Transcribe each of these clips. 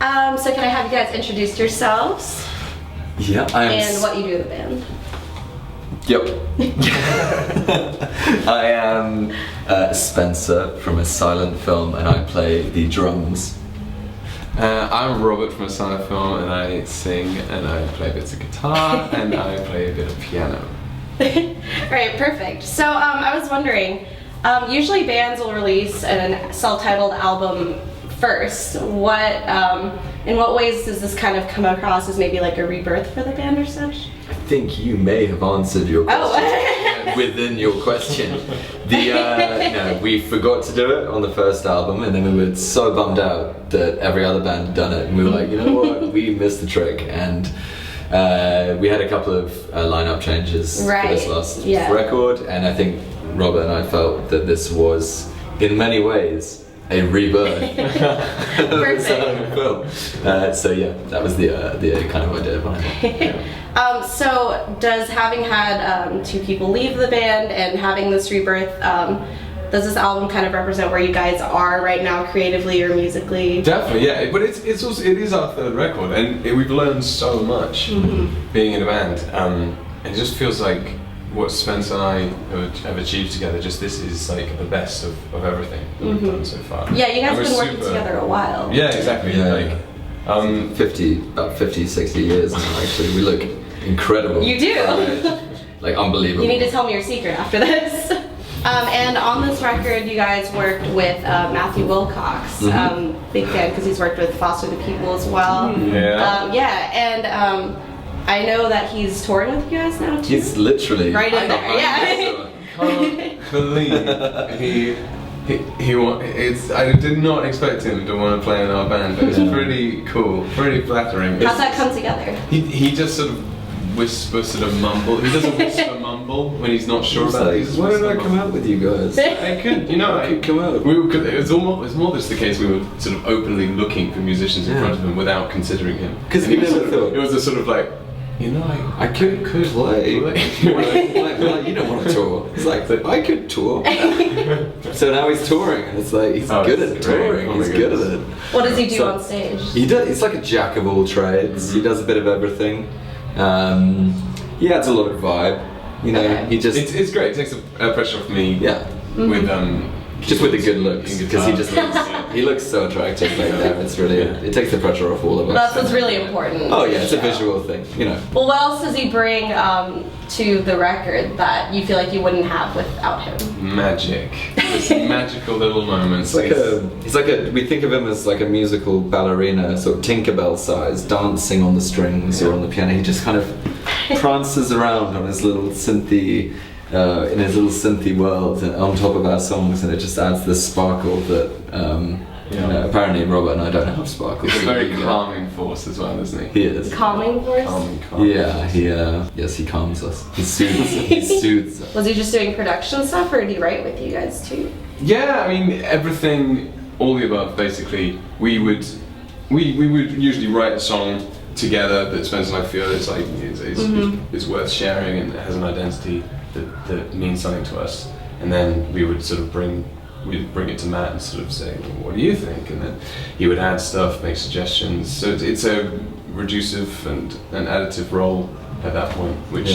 So can I have you guys introduce yourselves? Yeah, I am. And what you do in the band. Yep. I am Spencer from a silent film, and I play the drums. I'm Robert from a silent film, and I sing, and I play bits of guitar, and I play a bit of piano. Right, perfect. So I was wondering, usually bands will release a self-titled album first. In what ways does this kind of come across as maybe like a rebirth for the band or such? I think you may have answered your question within your question. No, we forgot to do it on the first album, and then we were so bummed out that every other band had done it, and we were like, you know what, we missed the trick, and we had a couple of lineup changes for this last record, and I think Robert and I felt that this was, in many ways, a rebirth of the silent film. So yeah, that was the kind of idea behind it. So does having had two people leave the band and having this rebirth, does this album kind of represent where you guys are right now creatively or musically? Definitely, yeah. But it is our third record, and we've learned so much being in a band. It just feels like what Spencer and I have achieved together, just this is like the best of everything that we've done so far. Yeah, you guys have been working together a while. Yeah, exactly. Yeah. About 50, 60 years now, actually. We look incredible. You do. Like unbelievable. You need to tell me your secret after this. And on this record, you guys worked with Matthew Wilcox. Big fan because he's worked with Foster the People as well. And I know that he's touring with you guys now too. He's literally right in there. I can't believe I did not expect him to want to play in our band, but it's pretty cool, pretty flattering. How's that come together? He just sort of mumble. He doesn't whisper mumble when he's not sure about it. Why did I come out with you guys? I could come out. It was more just the case we were sort of openly looking for musicians in front of him without considering him. Because it was a sort of like, I could play. Like, you don't want to tour. It's like, I could tour. So now he's touring, and it's like, he's good at touring. He's good at it. What does he do on stage? He's like a jack of all trades. He does a bit of everything. He adds a lot of vibe. He just... It's great. It takes the pressure off me. Yeah. With just with the good looks, because he looks so attractive like that. It's really it takes the pressure off all of us. That's what's really important. Oh yeah, it's a visual thing, Well, what else does he bring to the record that you feel like you wouldn't have without him? Magic. Just magical little moments. We think of him as like a musical ballerina, sort of Tinkerbell size, dancing on the strings or on the piano. He just kind of prances around on his little synthy. In his little synthy world on top of our songs, and it just adds this sparkle that apparently Robert and I don't have sparkle. He's a very calming force as well, isn't he? He is. Calming force? Calming. Yeah, he calms us. He soothes us. Was he just doing production stuff, or did he write with you guys too? Yeah, I mean everything, all the above basically. We would usually write a song together that Spencer and I feel is worth sharing and has an identity that means something to us, and then we would sort of bring it to Matt and sort of say, well, what do you think? And then he would add stuff, make suggestions. So it's a reducive and an additive role at that point, which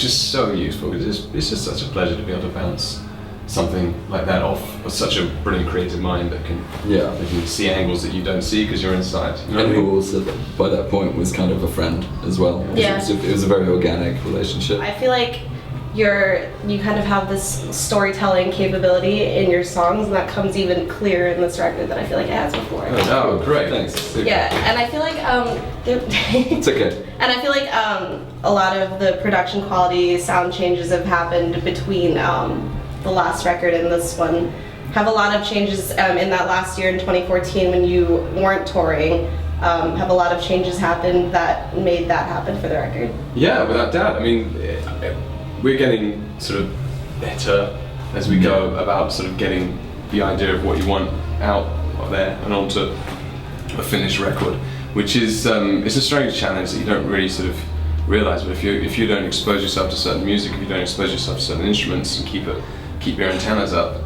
is so useful because it's just such a pleasure to be able to bounce something like that off of such a brilliant creative mind that can see angles that you don't see because you're inside. And who also by that point was kind of a friend as well. Yeah. It was a very organic relationship. I feel like you kind of have this storytelling capability in your songs, and that comes even clearer in this record than I feel like it has before. Oh, great. Thanks. Yeah, and I feel like it's okay. And I feel like a lot of the production quality, sound changes have happened between the last record and this one. Have a lot of changes in that last year in 2014 when you weren't touring. Have a lot of changes happened that made that happen for the record? Yeah, without doubt. I mean, we're getting sort of better as we go about sort of getting the idea of what you want out there and onto a finished record, which is it's a strange challenge that you don't really sort of realize. But if you don't expose yourself to certain music, if you don't expose yourself to certain instruments and keep your antennas up,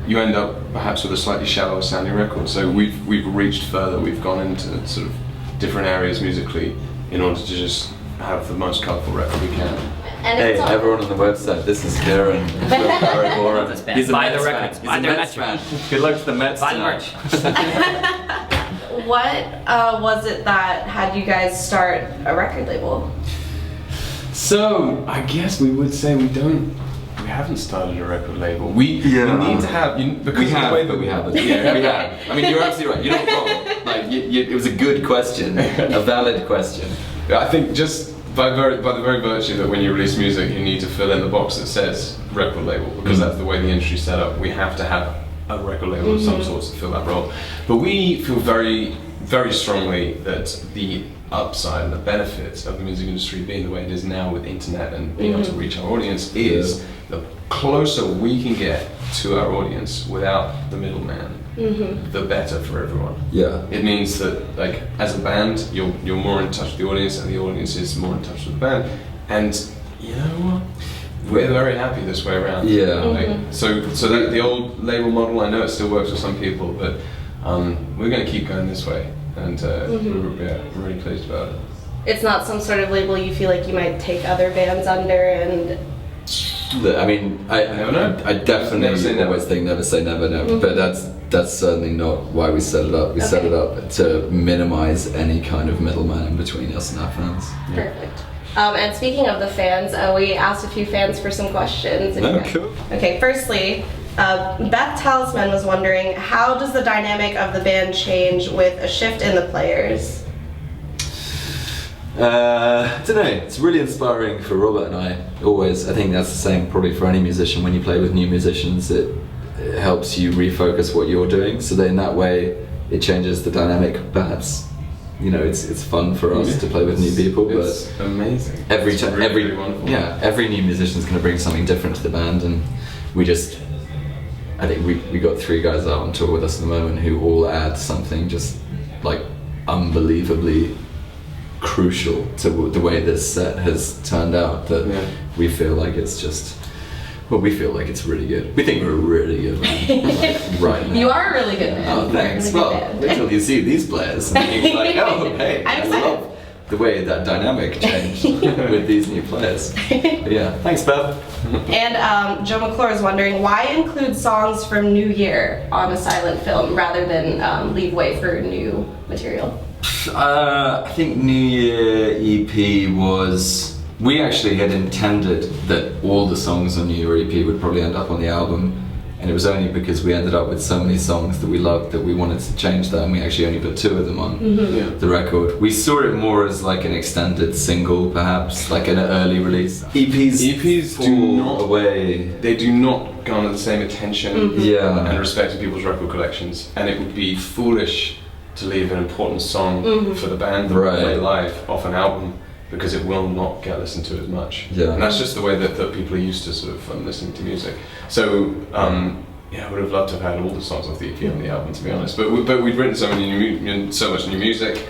you end up perhaps with a slightly shallower sounding record. So we've reached further. We've gone into sort of different areas musically in order to just have the most colourful record we can. And Hey, it's all- everyone on the website, this is Kieran. This band. He's a Buy the Mets records. fan. Buy He's a their Mets merch. fan. Good luck to the Mets Buy the tonight. merch. What was it that had you guys start a record label? So I guess we would say we haven't started a record label. We need to have because We of the have, way but that we haven't. Yeah, We have. I mean, you're absolutely right. You're not wrong. Like, it was a good question, a valid question. I think just by the very virtue that when you release music, you need to fill in the box that says record label, because that's the way the industry's set up. We have to have a record label of some sort to fill that role. But we feel very, very strongly that the upside and the benefits of the music industry being the way it is now with internet and being able to reach our audience is the closer we can get to our audience without the middleman, the better for everyone. Yeah. It means that, like, as a band, you're more in touch with the audience, and the audience is more in touch with the band. And you know what? We're very happy this way around. Yeah. Like, so that the old label model, I know it still works for some people, but we're going to keep going this way, and we're really pleased about it. It's not some sort of label you feel like you might take other bands under and... I mean, I never know. I definitely Never say never. always think never say never, no. But that's certainly not why we set it up. We set it up to minimize any kind of middleman in between us and our fans. Perfect. And speaking of the fans, we asked a few fans for some questions. Oh, cool. Okay, firstly, Beth Talisman was wondering, how does the dynamic of the band change with a shift in the players? I don't know, it's really inspiring for Robert and I, always. I think that's the same probably for any musician. When you play with new musicians, it helps you refocus what you're doing, so that in that way it changes the dynamic perhaps. You know, it's fun for us to play with new people, It's but amazing. every It's time, really wonderful. every new musician's going to bring something different to the band, and I think we got 3 guys out on tour with us at the moment who all add something just like unbelievably crucial to the way this set has turned out, that we feel like it's just, well, we feel like it's really good. We think we're a really good band, like, right now. You are a really good band. Oh, thanks. Really good Well, band. wait till you see these players and you're like, oh, hey, I'm I excited. love the way that dynamic changed with these new players. But yeah, thanks, Beth. And Joe McClure is wondering, why include songs from New Year on a silent film rather than leave way for new material? I think New Year EP was... We actually had intended that all the songs on New Year EP would probably end up on the album, and it was only because we ended up with so many songs that we loved that we wanted to change that, and we actually only put 2 of them on the record. We saw it more as like an extended single, perhaps, like an early release. EPs do fall not away. They do not garner the same attention Yeah. and respect in people's record collections, and it would be foolish to leave an important song for the band that Right. will play live off an album, because it will not get listened to as much. Yeah. And that's just the way that people are used to sort of listening to music. So I would have loved to have had all the songs off the EP on the album, to be honest. But we'd written so much new music.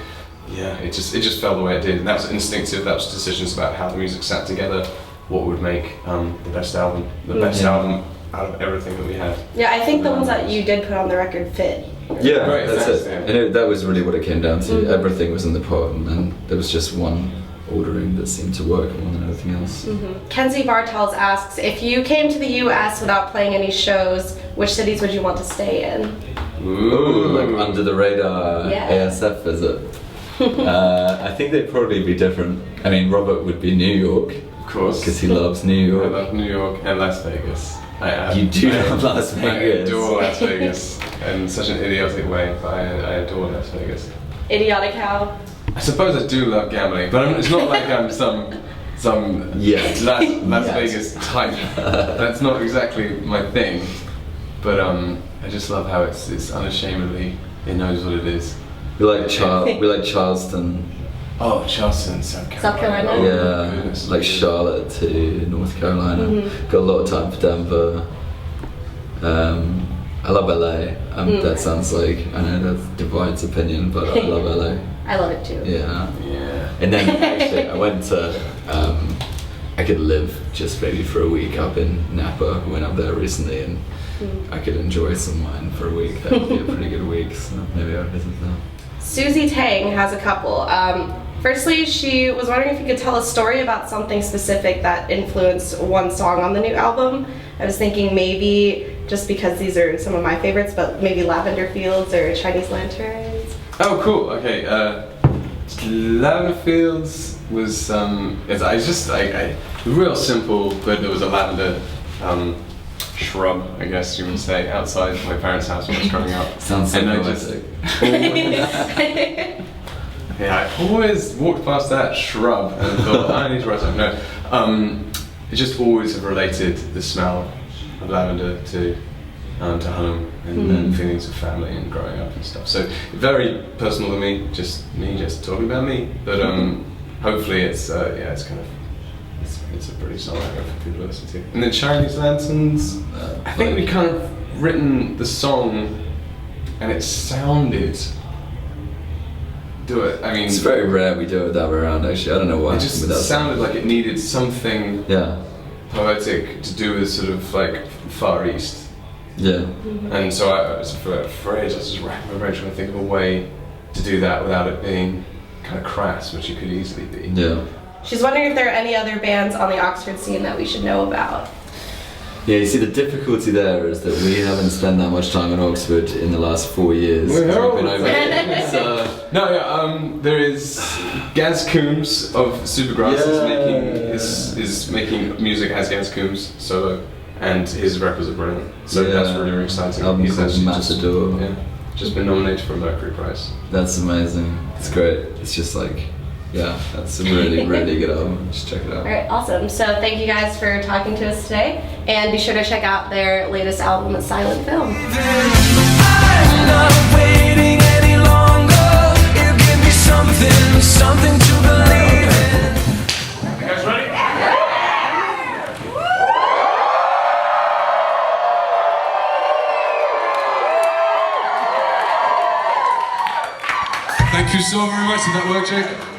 Yeah, it just fell the way it did, and that was instinctive. That was decisions about how the music sat together, what would make the best album, album out of everything that we had. Yeah, I think the ones that you did put on the record fit. Yeah, Right, that's thanks, it. yeah. And that was really what it came down to. Everything was in the pot, and then there was just one ordering that seemed to work more than anything else. Kenzie Bartels asks, if you came to the US without playing any shows, which cities would you want to stay in? Ooh, like under the radar Yeah. ASF visit. I think they'd probably be different. I mean, Robert would be New York, Of course. because he loves New I York. love New York and Las Vegas. You do love Las Vegas. I adore Las Vegas in such an idiotic way, but I adore Las Vegas. Idiotic how? I suppose I do love gambling, but it's not like I'm some Yes. Las Yes. Vegas type. That's not exactly my thing. But I just love how it's unashamedly, it knows what it is. We like Charleston. Oh, Charleston, South Carolina. South Carolina? Oh, Yeah, goodness. like Charlotte to North Carolina. Got a lot of time for Denver. I love LA. That sounds like, I know that divides opinion, but I love LA. I love it too. Yeah. Yeah. And then actually I went to, I could live just maybe for a week up in Napa. I went up there recently, and I could enjoy some wine for a week. That would be a pretty good week, so maybe I'll visit that. Susie Tang has a couple. Firstly, she was wondering if you could tell a story about something specific that influenced one song on the new album. I was thinking maybe, just because these are some of my favorites, but maybe Lavender Fields or Chinese Lanterns. Oh, cool. Okay. Lavender Fields was real simple, but there was a lavender shrub, I guess you would say, outside my parents' house when I was growing up. Sounds so poetic. Yeah, I always walked past that shrub and thought, I need to write something. No, I just always have related the smell of lavender to home and feelings of family and growing up and stuff. So very personal to me, just talking about me. But hopefully it's kind of it's a pretty solid record for people to listen to. And then Chinese Lanterns, I think we kind of written the song and it sounded. I mean, it's very rare we do it that way around. Actually, I don't know why. It just sounded like it needed something poetic to do with sort of like Far East. Yeah. And so I was for ages, I was just racking my brain trying to think of a way to do that without it being kind of crass, which it could easily be. Yeah. She's wondering if there are any other bands on the Oxford scene that we should know about. Yeah, you see the difficulty there is that we haven't spent that much time in Oxford in the last 4 years. We've been over here. So, there is Gaz Coombs of Supergrass is making music as Gaz Coombs solo, and his records are brilliant. So that's really exciting. Album He's called actually Matador. just been nominated for a Mercury Prize. That's amazing. It's great. It's just like, that's a really, really good album. Just check it out. Alright, awesome. So thank you guys for talking to us today, and be sure to check out their latest album, Silent Film. I'm not waiting any longer. You give me something to believe in. You guys ready? Thank you so very much. Did that work, Jacob?